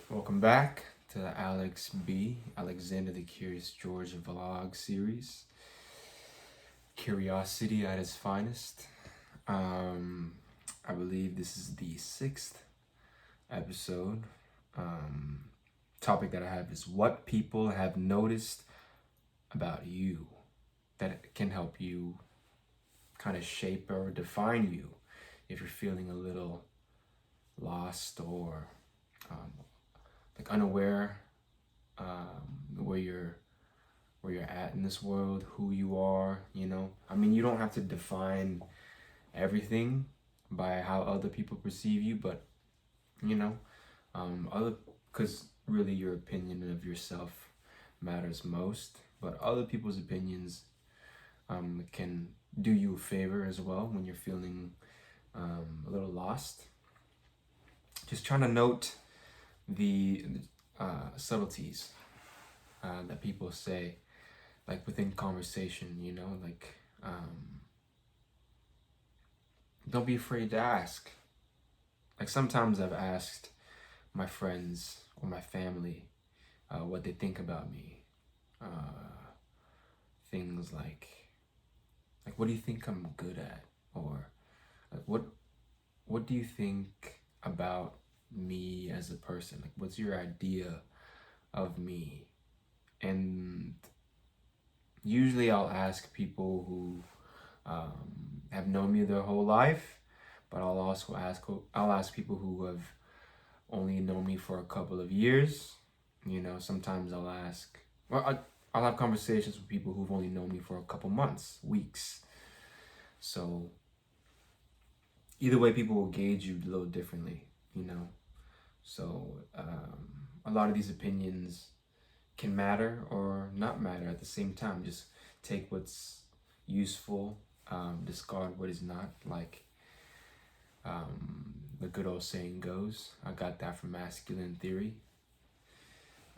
Welcome back to the Alexander the Curious George vlog series. Curiosity at its finest. I believe this is the 6th episode. Topic that I have is what people have noticed about you that can help you kind of shape or define you if you're feeling a little lost or like unaware where you're at in this world, who you are. I mean, you don't have to define everything by how other people perceive you, but other because really your opinion of yourself matters most, but other people's opinions can do you a favor as well when you're feeling a little lost. Just trying to note the subtleties that people say, like within conversation, like don't be afraid to ask. Like sometimes I've asked my friends or my family what they think about me. Things like what do you think I'm good at, or like what do you think about me as a person? Like, what's your idea of me? And usually I'll ask people who have known me their whole life, but I'll ask people who have only known me for a couple of years. Sometimes I'll have conversations with people who've only known me for a couple months, weeks. So either way, people will gauge you a little differently. So a lot of these opinions can matter or not matter at the same time. Just take what's useful, discard what is not, like the good old saying goes. I got that from masculine theory.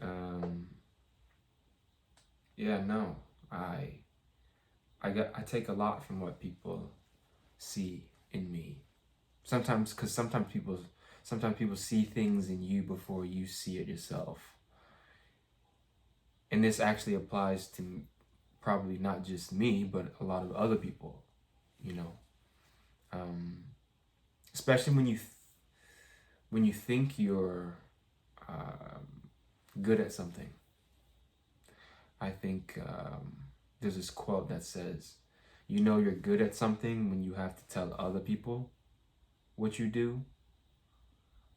I take a lot from what people see in me. Sometimes people see things in you before you see it yourself. And this actually applies to probably not just me, but a lot of other people, especially when you think you're good at something. I think there's this quote that says, you're good at something when you have to tell other people what you do,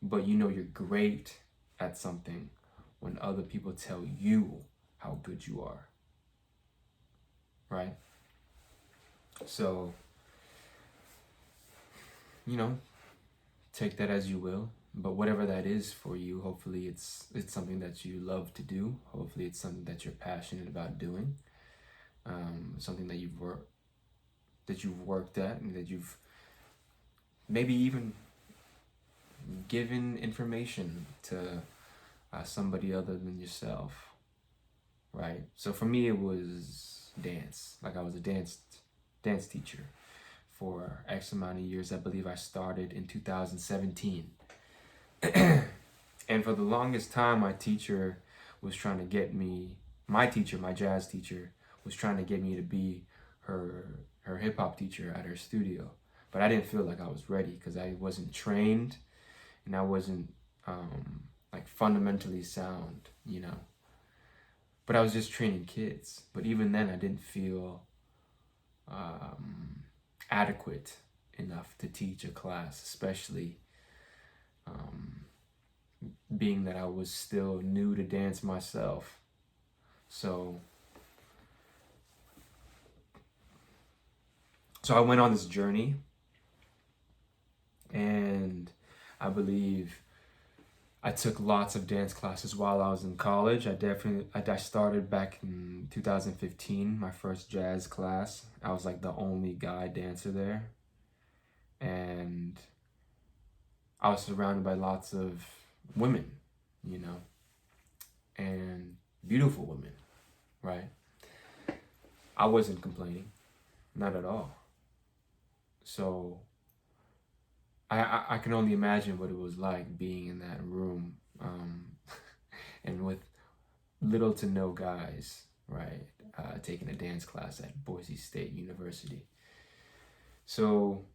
but you're great at something when other people tell you how good you are, right? So, take that as you will, but whatever that is for you, hopefully it's something that you love to do. Hopefully it's something that you're passionate about doing, something that you've worked at, and that you've maybe even given information to somebody other than yourself, right? So for me, it was dance. Like I was a dance teacher for X amount of years. I believe I started in 2017. And for the longest time, my teacher was trying to get me, my jazz teacher, was trying to get me to be her hip-hop teacher at her studio. But I didn't feel like I was ready because I wasn't trained and I wasn't like fundamentally sound, But I was just training kids. But even then, I didn't feel adequate enough to teach a class, especially being that I was still new to dance myself. So I went on this journey, and I believe I took lots of dance classes while I was in college. I started back in 2015, my first jazz class. I was like the only guy dancer there, and I was surrounded by lots of women, and beautiful women, right? I wasn't complaining, not at all. So I can only imagine what it was like being in that room and with little to no guys, right? Taking a dance class at Boise State University. So,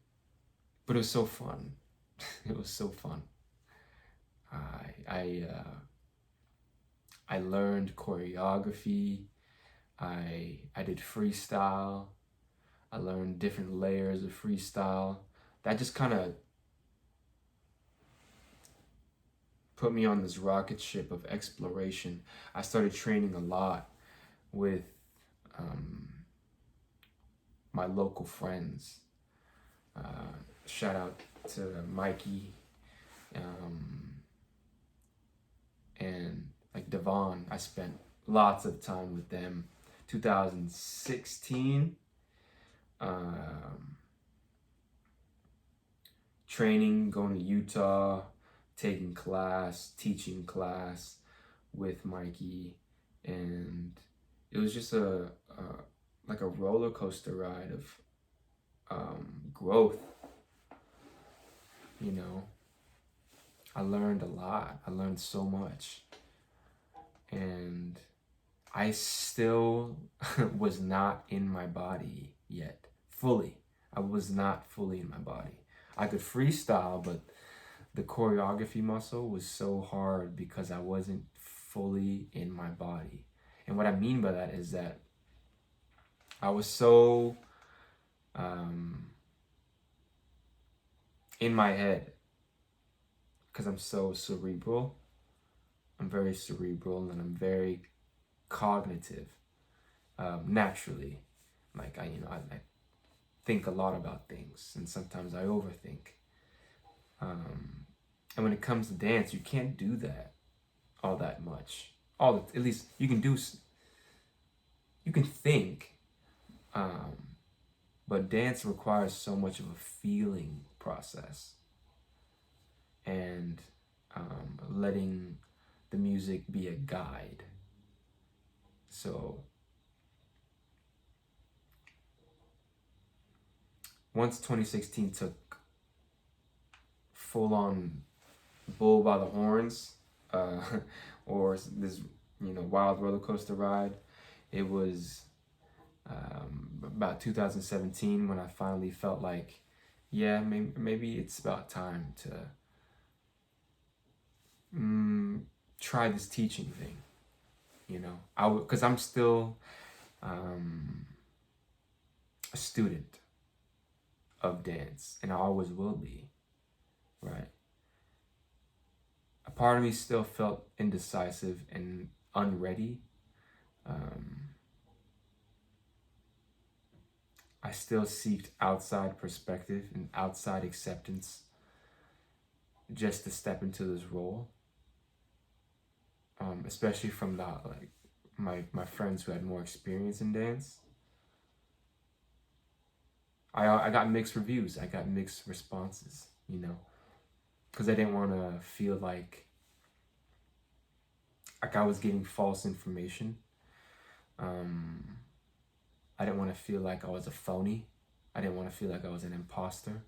but it was so fun. It was so fun. I learned choreography. I did freestyle. I learned different layers of freestyle. That just kind of put me on this rocket ship of exploration. I started training a lot with my local friends. Shout out to Mikey and like Devon. I spent lots of time with them. 2016, training, going to Utah, taking class, teaching class with Mikey, and it was just like a roller coaster ride of growth. You know, I learned a lot. I learned so much, and I still was not in my body yet, fully. I was not fully in my body. I could freestyle, but the choreography muscle was so hard because I wasn't fully in my body. And what I mean by that is that I was so in my head, because I'm so cerebral. I'm very cerebral and I'm very cognitive naturally. Like I think a lot about things, and sometimes I overthink. And when it comes to dance, you can't do that all that much. At least you can do. You can think, but dance requires so much of a feeling process, and letting the music be a guide. So once 2016 took full-on bull by the horns, or this wild roller coaster ride, it was about 2017 when I finally felt like, yeah, maybe it's about time to try this teaching thing. Because I'm still a student of dance, and I always will be, right? A part of me still felt indecisive and unready. I still seeked outside perspective and outside acceptance just to step into this role, especially from my friends who had more experience in dance. I got mixed reviews. I got mixed responses, because I didn't want to feel like I was getting false information. I didn't want to feel like I was a phony. I didn't want to feel like I was an imposter.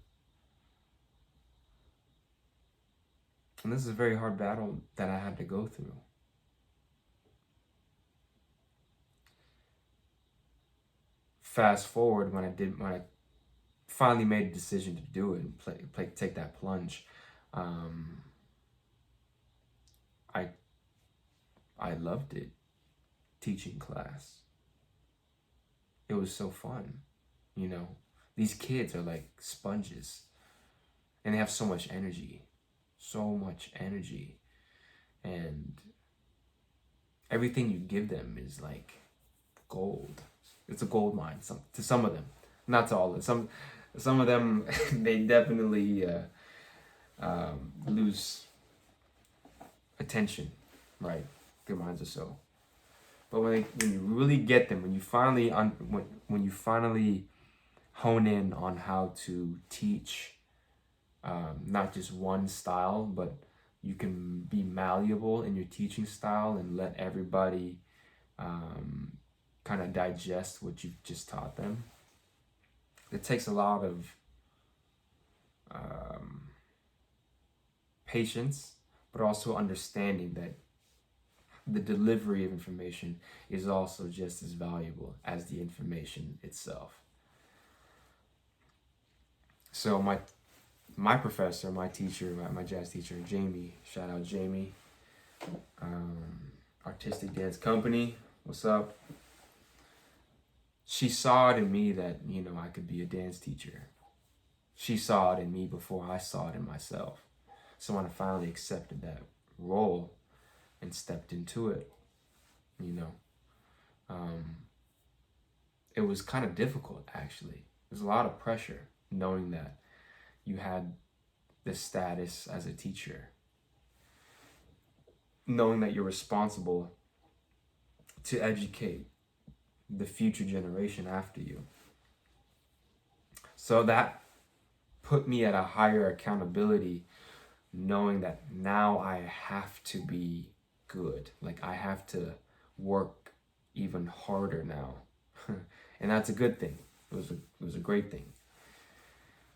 And this is a very hard battle that I had to go through. Fast forward, when I finally made a decision to do it and take that plunge, I loved it. Teaching class. It was so fun. These kids are like sponges, and they have so much energy, and everything you give them is like gold. It's a gold mine. To some of them, not to all of them. Some of them they definitely lose attention, right? Their minds are so. But when you really get them, when you finally hone in on how to teach, not just one style, but you can be malleable in your teaching style and let everybody kind of digest what you've just taught them. It takes a lot of patience, but also understanding that the delivery of information is also just as valuable as the information itself. So my professor, my teacher, my jazz teacher, Jamie, shout out Jamie, Artistic Dance Company, what's up? She saw it in me that, you know, I could be a dance teacher. She saw it in me before I saw it in myself. So when I finally accepted that role and stepped into it, you know, it was kind of difficult, actually. There's a lot of pressure knowing that you had this status as a teacher, knowing that you're responsible to educate the future generation after you. So that put me at a higher accountability, knowing that now I have to be good. Like, I have to work even harder now. And that's a good thing. It was a great thing,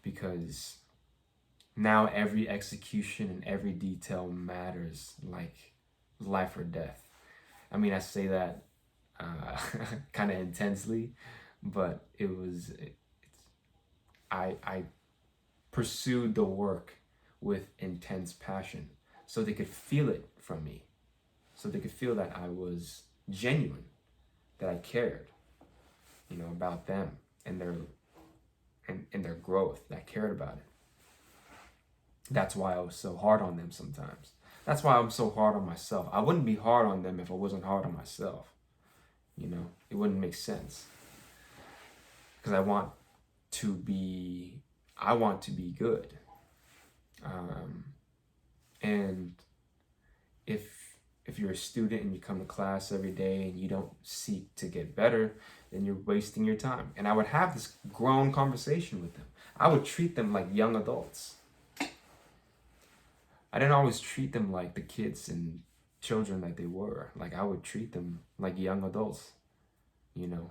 because now every execution and every detail matters, like life or death. I mean, I say that kind of intensely, but I pursued the work with intense passion so they could feel it from me, so they could feel that I was genuine, that I cared, you know, about them and their growth, that I cared about it. That's why I was so hard on them sometimes. That's why I'm so hard on myself. I wouldn't be hard on them if I wasn't hard on myself. You know, it wouldn't make sense. Because I want to be good. And if you're a student and you come to class every day and you don't seek to get better, then you're wasting your time. And I would have this grown conversation with them. I would treat them like young adults. I didn't always treat them like the kids and children that they were. Like, I would treat them like young adults. You know,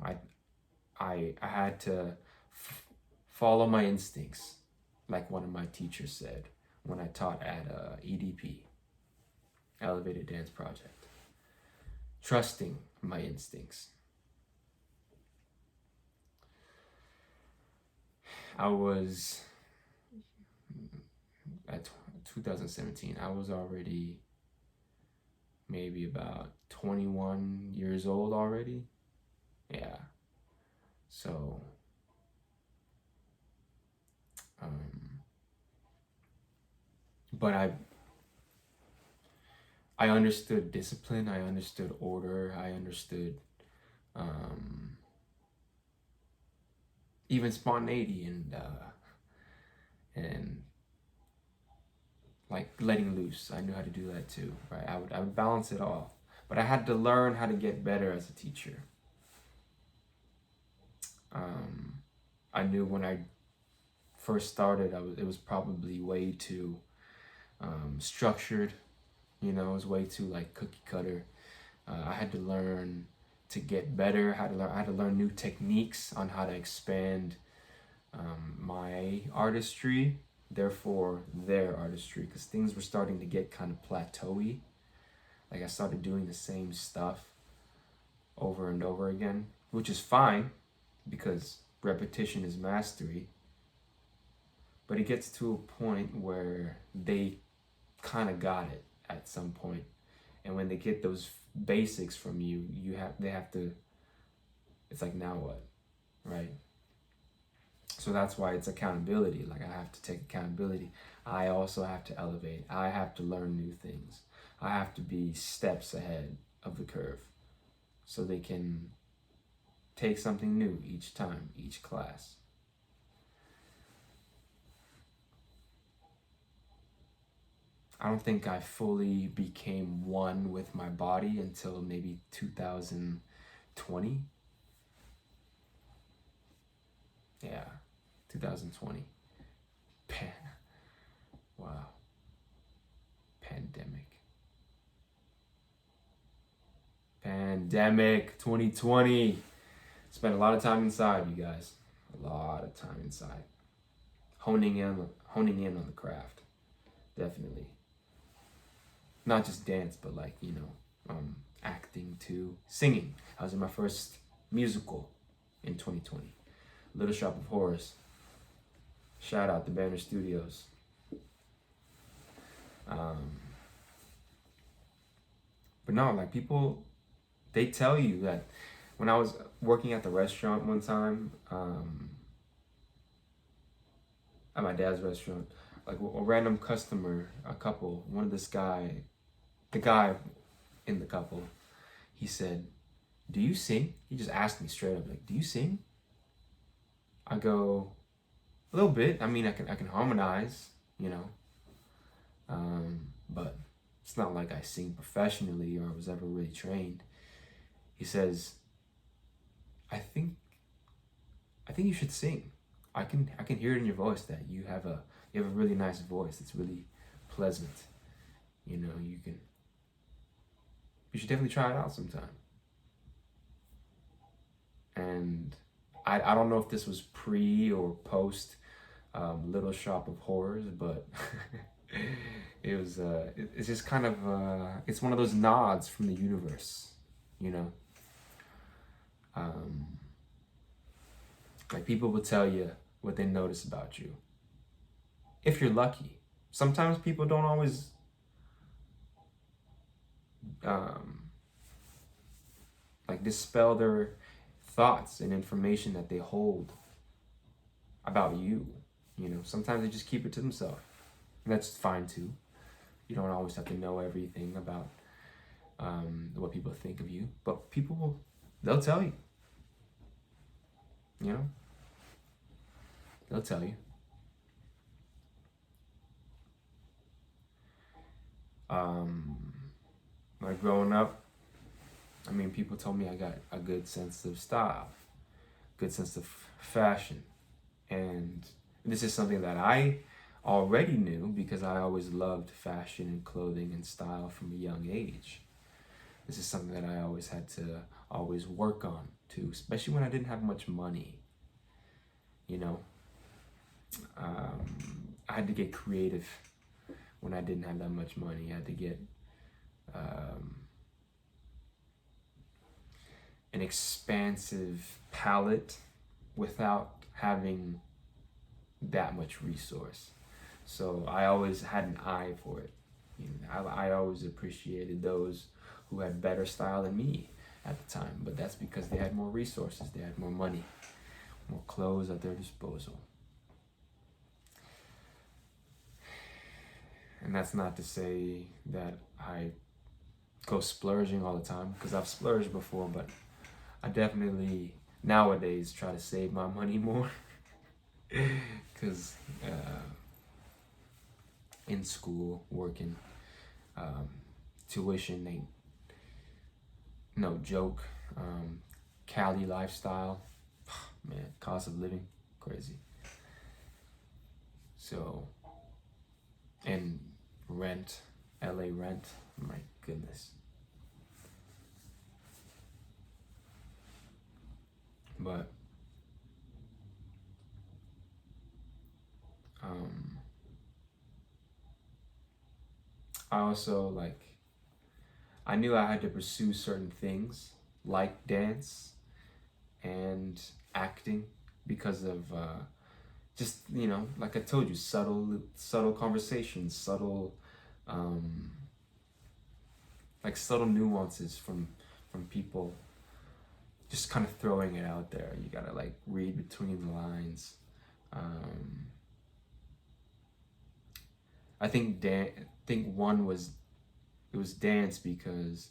I had to follow my instincts, like one of my teachers said when I taught at EDP, Elevated Dance Project. Trusting my instincts. I was, at 2017, I was already maybe about 21 years old already. Yeah. So, but I understood discipline, I understood order, I understood even spontaneity and like letting loose. I knew how to do that too, right? I would balance it all, but I had to learn how to get better as a teacher. I knew when I first started, it was probably way too structured. You know, it was way too like cookie cutter. I had to learn to get better. I had to learn new techniques on how to expand my artistry, therefore their artistry, because things were starting to get kind of plateauy. Like, I started doing the same stuff over and over again, which is fine because repetition is mastery. But it gets to a point where they kind of got it at some point, and when they get those basics from you, they have to. It's like, now what, right? So that's why it's accountability. Like, I have to take accountability. I also have to elevate. I have to learn new things. I have to be steps ahead of the curve, so they can take something new each time, each class. I don't think I fully became one with my body until maybe 2020. Yeah, 2020. Wow. Pandemic 2020. Spent a lot of time inside, you guys. A lot of time inside. Honing in on the craft. Definitely. Not just dance, but like, you know, acting to singing. I was in my first musical in 2020, Little Shop of Horrors. Shout out to Banner Studios. But no, like people, they tell you that when I was working at the restaurant one time, at my dad's restaurant, like a random customer, a couple, the guy in the couple, he said, "Do you sing?" He just asked me straight up, like, "Do you sing?" I go, "A little bit. I mean, I can harmonize, you know, but it's not like I sing professionally or was ever really trained." He says, I think you should sing. I can hear it in your voice that you have a really nice voice. It's really pleasant. You know, you should definitely try it out sometime." And I don't know if this was pre or post Little Shop of Horrors, but it was it's just kind of it's one of those nods from the universe, you know. Like people will tell you what they notice about you if you're lucky. Sometimes people don't always like dispel their thoughts and information that they hold about you. You know, sometimes they just keep it to themselves. And that's fine too. You don't always have to know everything about what people think of you, but they'll tell you. You know, they'll tell you. Like growing up, I mean, people told me I got a good sense of style, good sense of fashion. And this is something that I already knew because I always loved fashion and clothing and style from a young age. This is something that I always had to work on too, especially when I didn't have much money. You know, I had to get creative when I didn't have that much money. I had to get an expansive palette without having that much resource. So I always had an eye for it. You know, I always appreciated those who had better style than me at the time, but that's because they had more resources, they had more money, more clothes at their disposal. And that's not to say that I go splurging all the time, because I've splurged before, but I definitely nowadays try to save my money more because in school, working, tuition ain't no joke. Cali lifestyle, man, cost of living, crazy. So, and rent, LA rent, my goodness. But I also I knew I had to pursue certain things like dance and acting because of just, you know, like I told you, subtle conversations, subtle subtle nuances from people, just kind of throwing it out there. You gotta read between the lines. I think one was dance because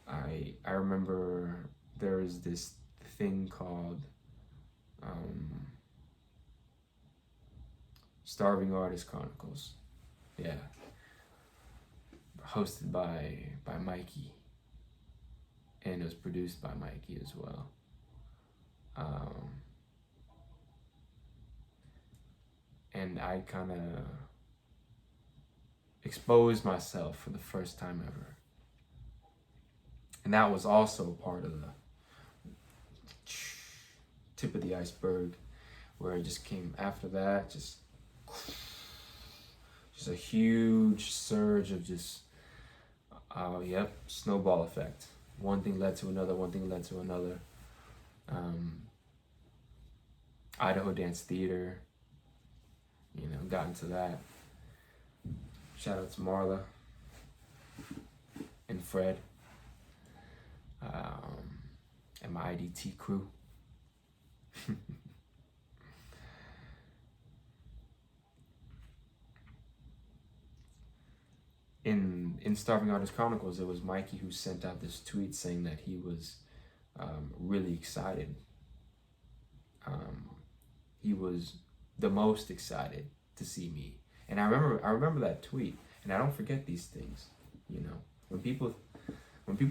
I remember there was this thing called Starving Artist Chronicles. Yeah. Hosted by Mikey. And it was produced by Mikey as well. And I kind of exposed myself for the first time ever. And that was also part of the tip of the iceberg, where it just came after that, just just a huge surge of just, snowball effect. One thing led to another, one thing led to another. Idaho Dance Theater, got into that. Shout out to Marla and Fred, and my IDT crew. In Starving Artist Chronicles, it was Mikey who sent out this tweet saying that he was really excited. He was the most excited to see me, and I remember that tweet, and I don't forget these things. When people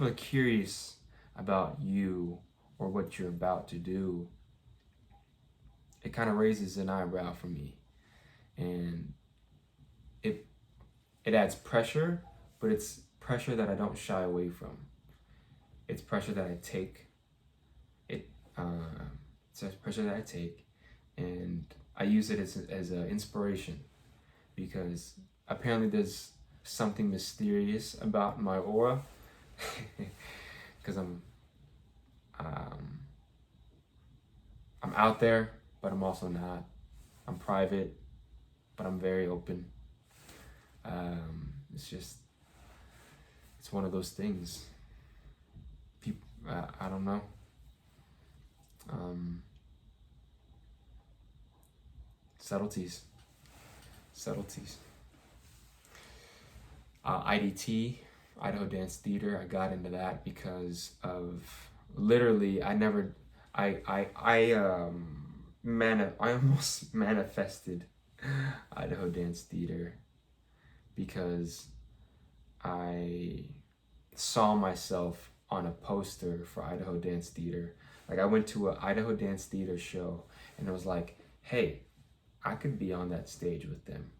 are curious about you or what you're about to do, it kind of raises an eyebrow for me, and it adds pressure, but it's pressure that I don't shy away from. It's pressure that I take. It's pressure that I take, and I use it as an inspiration, because apparently there's something mysterious about my aura, because I'm out there, but I'm also not. I'm private, but I'm very open. It's one of those things. People, I don't know. Subtleties. IDT, Idaho Dance Theater. I got into that because of literally. I almost manifested Idaho Dance Theater because I saw myself on a poster for Idaho Dance Theater. Like, I went to an Idaho Dance Theater show, and it was like, hey, I could be on that stage with them.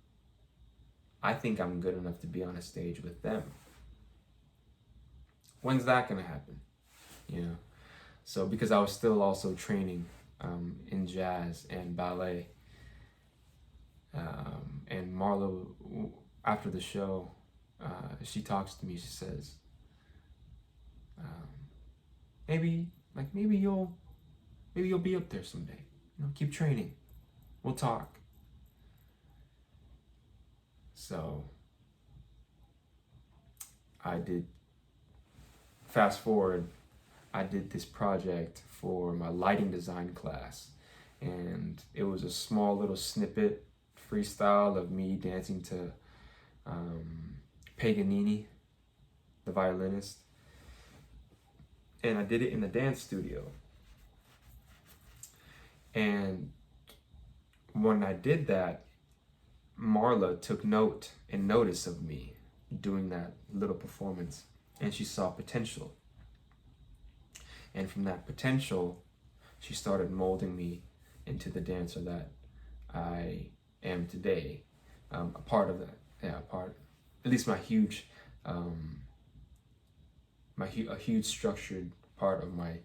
I think I'm good enough to be on a stage with them. When's that gonna happen? So because I was still also training in jazz and ballet, and Marlo, after the show, she talks to me. She says, maybe you'll be up there someday. Keep training. We'll talk. So I did. Fast forward, I did this project for my lighting design class, and it was a small little snippet freestyle of me dancing to Paganini, the violinist, and I did it in the dance studio. And when I did that, Marla took notice of me doing that little performance, and she saw potential. And from that potential, she started molding me into the dancer that I am today. A part of that, at least my huge, a huge structured part of my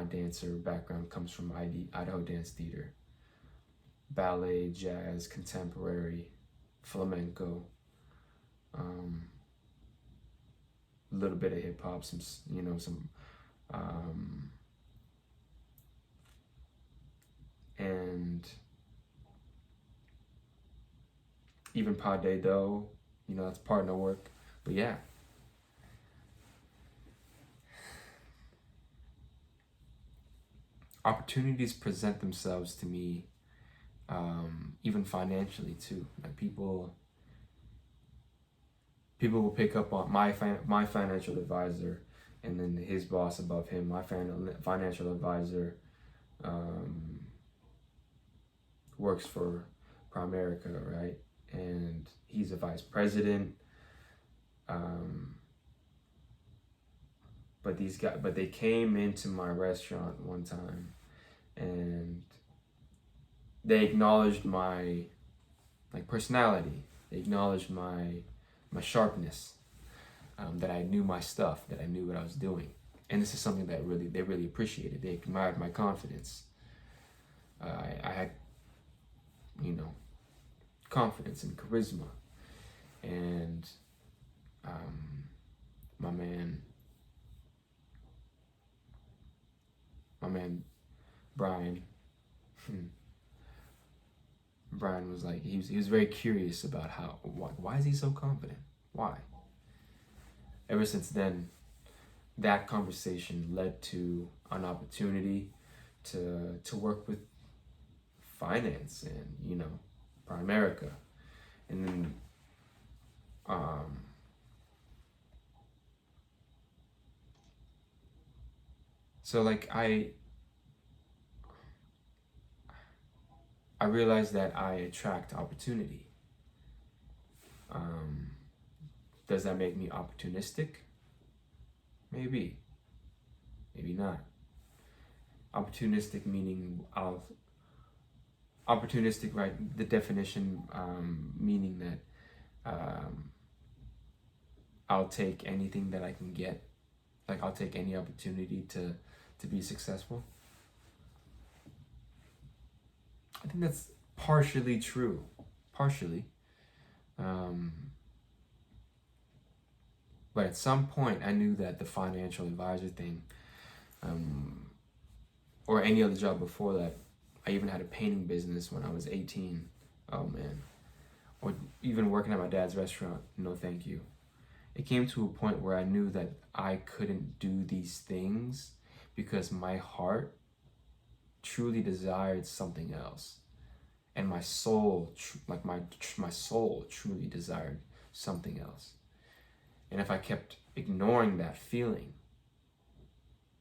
dancer background comes from Idaho Dance Theater. Ballet, jazz, contemporary, flamenco, a little bit of hip hop, some and even pas de deux, that's partner work. But yeah. Opportunities present themselves to me, even financially too. Like people will pick up on my financial advisor, and then his boss above him, my financial advisor, works for Primerica, right? And he's a vice president. But they came into my restaurant one time, and they acknowledged my personality. They acknowledged my sharpness, that I knew my stuff, that I knew what I was doing. And this is something that they really appreciated. They admired my confidence. I had, confidence and charisma. And my man Brian, Brian was like, he was very curious about why is he so confident? Why? Ever since then, that conversation led to an opportunity to work with finance and, you know, Primerica. And then so like I realized that I attract opportunity. Does that make me opportunistic? Maybe. Maybe not. Opportunistic meaning opportunistic, right? The definition meaning that I'll take anything that I can get. Like I'll take any opportunity to be successful. I think that's partially true. Partially. But at some point I knew that the financial advisor thing, or any other job before that, I even had a painting business when I was 18. Oh man. Or even working at my dad's restaurant. No thank you. It came to a point where I knew that I couldn't do these things because my heart truly desired something else. And my soul, my soul truly desired something else. And if I kept ignoring that feeling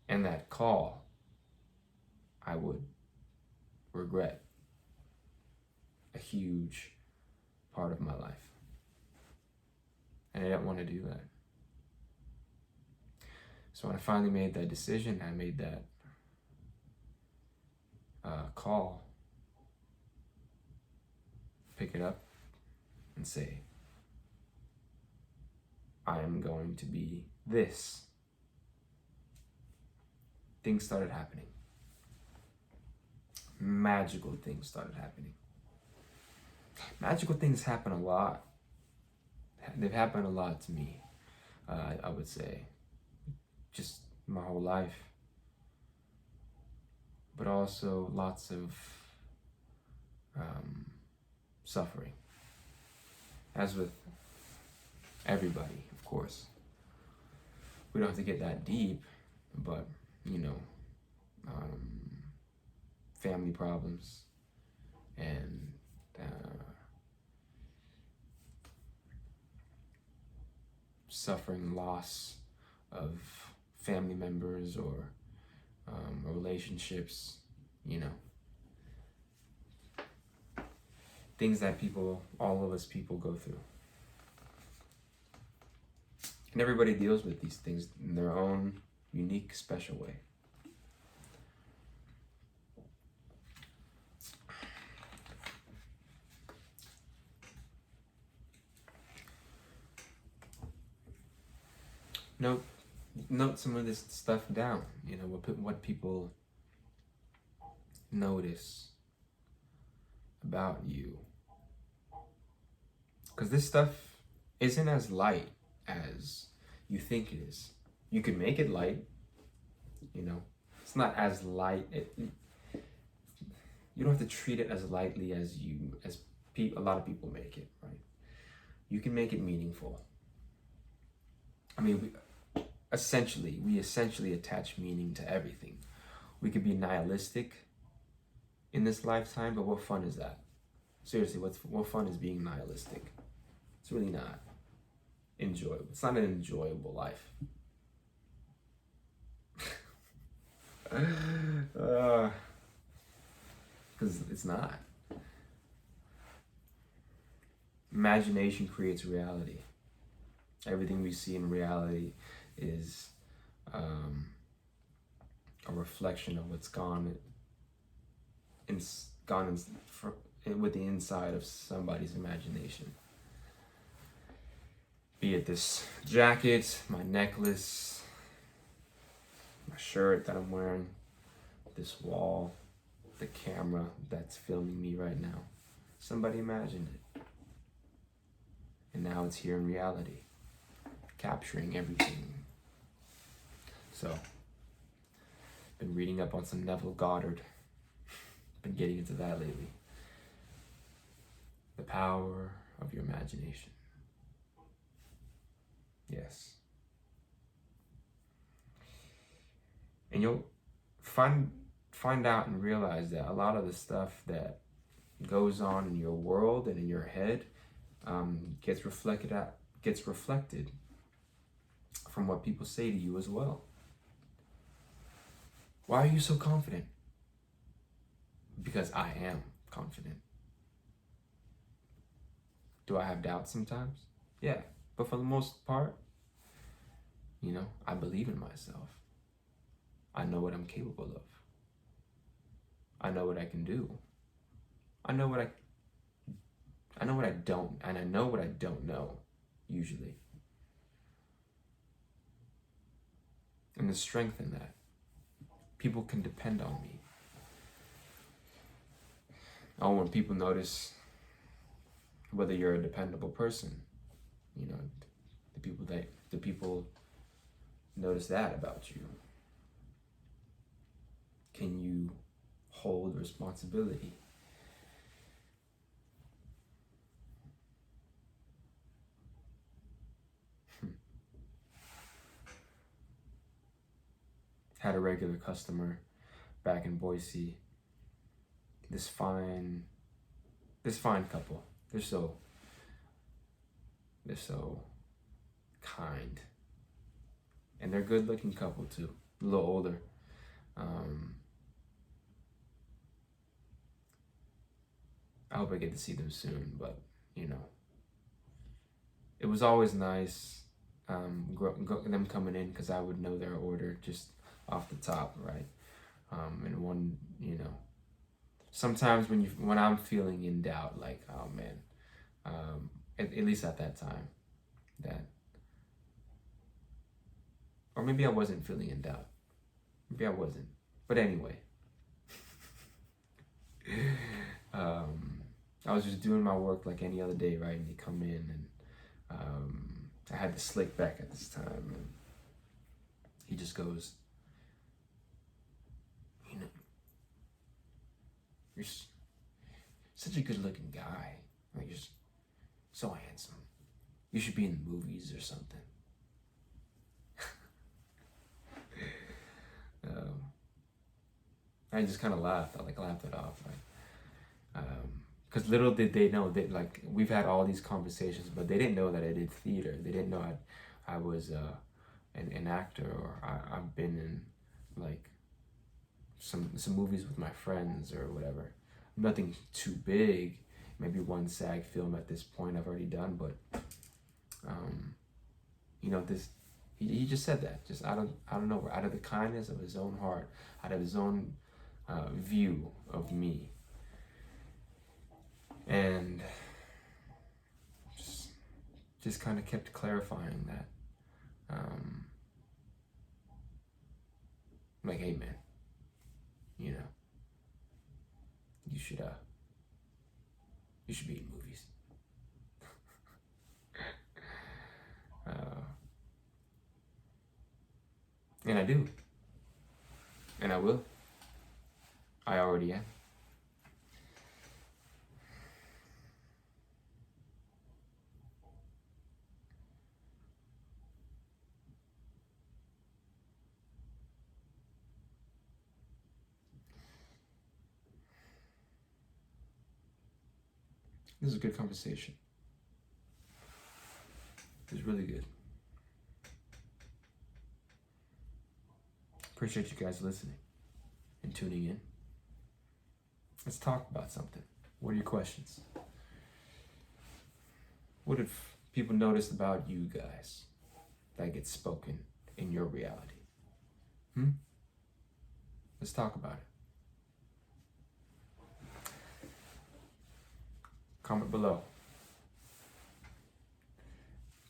and that call, I would regret a huge part of my life. And I didn't want to do that. So when I finally made that decision, I made that call, pick it up and say, I am going to be this. Things started happening. Magical things started happening. Magical things happen a lot. They've happened a lot to me, I would say, just my whole life. But also lots of suffering, as with everybody, of course. We don't have to get that deep, but, you know, family problems and suffering loss of family members or relationships, you know. Things that all of us people go through. And everybody deals with these things in their own unique, special way. Note some of this stuff down, you know, what people notice about you. Because this stuff isn't as light as you think it is. You can make it light, you know. It's not as light. You don't have to treat it as lightly as a lot of people make it, right? You can make it meaningful. I mean, we essentially attach meaning to everything. We could be nihilistic in this lifetime, but what fun is that? Seriously, what fun is being nihilistic? It's really not enjoyable. It's not an enjoyable life. Because it's not. Imagination creates reality. Everything we see in reality is a reflection of what's gone with the inside of somebody's imagination. Be it this jacket, my necklace, my shirt that I'm wearing, this wall, the camera that's filming me right now. Somebody imagined it. and now it's here in reality, capturing everything. So, been reading up on some Neville Goddard. Been getting into that lately. The power of your imagination. Yes. And you'll find out and realize that a lot of the stuff that goes on in your world and in your head gets reflected from what people say to you as well. Why are you so confident? Because I am confident. Do I have doubts sometimes? Yeah, but for the most part, I believe in myself. I know what I'm capable of. I know what I can do. I know what I don't, and I know what I don't know, usually. And the strength in that. People can depend on me. Oh, when people notice whether you're a dependable person, the people notice that about you. Can you hold responsibility? Had a regular customer back in Boise. This fine couple. They're so kind. And they're a good looking couple too. A little older. I hope I get to see them soon, but it was always nice them coming in, because I would know their order just off the top, right? And one, sometimes when I'm feeling in doubt, like, oh man, at least at that time, or maybe I wasn't feeling in doubt. Maybe I wasn't. But anyway, I was just doing my work like any other day, right? And they come in, and I had the slick back at this time, and he just goes, you're such a good-looking guy. Like, you're so handsome. You should be in the movies or something. I just kind of laughed. I laughed it off, right? Because little did they know that, like, we've had all these conversations, but they didn't know that I did theater. They didn't know I was an actor, or I've been in like some movies with my friends or whatever. Nothing too big. Maybe one SAG film at this point I've already done, but this. He just said that, just out of nowhere, out of the kindness of his own heart, out of his own view of me. And just kind of kept clarifying that. Like, hey man, you should be in movies. And I do. And I will. I already am. This is a good conversation. It was really good. Appreciate you guys listening and tuning in. Let's talk about something. What are your questions? What have people noticed about you guys that gets spoken in your reality? Let's talk about it. Comment below.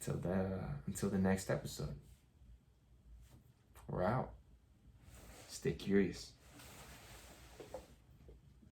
Until the next episode. We're out. Stay curious.